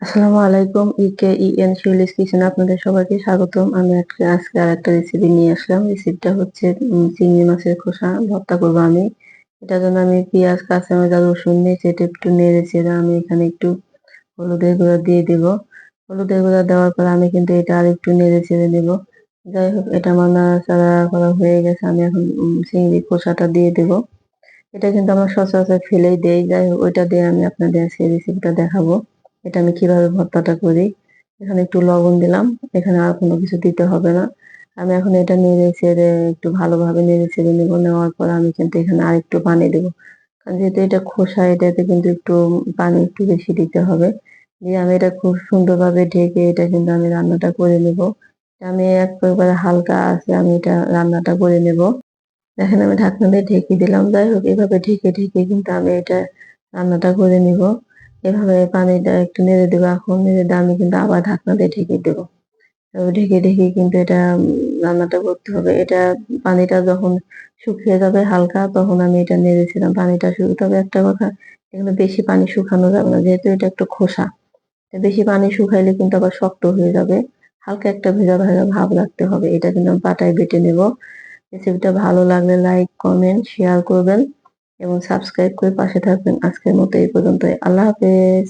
আসসালামু আলাইকুম। শিউলিস কিচেনে আপনাদের সবাইকে স্বাগতম। আমি আজকে আরেকটা রেসিপি নিয়ে আসলাম। রেসিপিটা হচ্ছে চিংড়ি মাছের খোসা ভর্তা করব আমি। এটার জন্য আমি পেঁয়াজ, কাঁচামরিচ আর রসুন দিয়ে সেটা একটু নেড়ে চেড়ে আমি এখানে একটু হলুদের গুঁড়া দিয়ে দিব। হলুদের গুঁড়া দেওয়ার পর আমি কিন্তু এটা আর একটু নেড়ে চেড়ে দেব। যাই হোক, এটা আমার নাড়াচাড়া করা হয়ে গেছে। আমি এখন চিংড়ির খোসাটা দিয়ে দেব। এটা কিন্তু আমরা সচরাচর ফেলেই দেই। যাই হোক, ওইটা দিয়ে আমি আপনাদের সেই রেসিপিটা দেখাবো। এটা আমি কিভাবে ভর্তাটা করি। এখানে একটু লবণ দিলাম। এখানে আর কোনো কিছু দিতে হবে না। আমি এখন এটা নেড়ে চেড়ে একটু ভালোভাবে নেড়ে চেড়ে নেবো। নেওয়ার পর আমি কিন্তু এখানে আরেকটু পানি দেবো। কারণ যেহেতু এটা খোসা, এটাতে কিন্তু একটু পানি একটু বেশি দিতে হবে। দিয়ে আমি এটা খুব সুন্দরভাবে ঢেকে এটা কিন্তু আমি রান্নাটা করে নেব। আমি একেবারে হালকা আছে আমি এটা রান্নাটা করে নেব। দেখেন আমি ঢাকনা দিয়ে ঢেকে দিলাম। যাই হোক, এভাবে ঢেকে ঢেকে কিন্তু আমি এটা রান্নাটা করে নিব। এভাবে পানিটা একটু নেড়ে দেবো। এখন নেড়ে দিয়ে আমি কিন্তু আবার ঢাকনা দিয়ে ঢেকে দেবো। এভাবে ঢেকে ঢেকে কিন্তু এটা রান্নাটা করতে হবে। এটা পানিটা যখন শুকিয়ে যাবে হালকা, তখন আমি এটা নেড়েছিলাম। পানিটা শুকাতে হবে একটা কথা, এখানে বেশি পানি শুকানো যাবে না, যেহেতু এটা একটু খোসা। বেশি পানি শুকাইলে কিন্তু আবার শক্ত হয়ে যাবে। হালকা একটা ভেজা ভেজা ভাব রাখতে হবে। এটা কিন্তু আমি পাটায় বেটে নেব। রেসিপিটা ভালো লাগলে লাইক, কমেন্ট, শেয়ার করবেন এবং সাবস্ক্রাইব করে পাশে থাকবেন। আজকের মতো এই পর্যন্তই। আল্লাহ হাফেজ।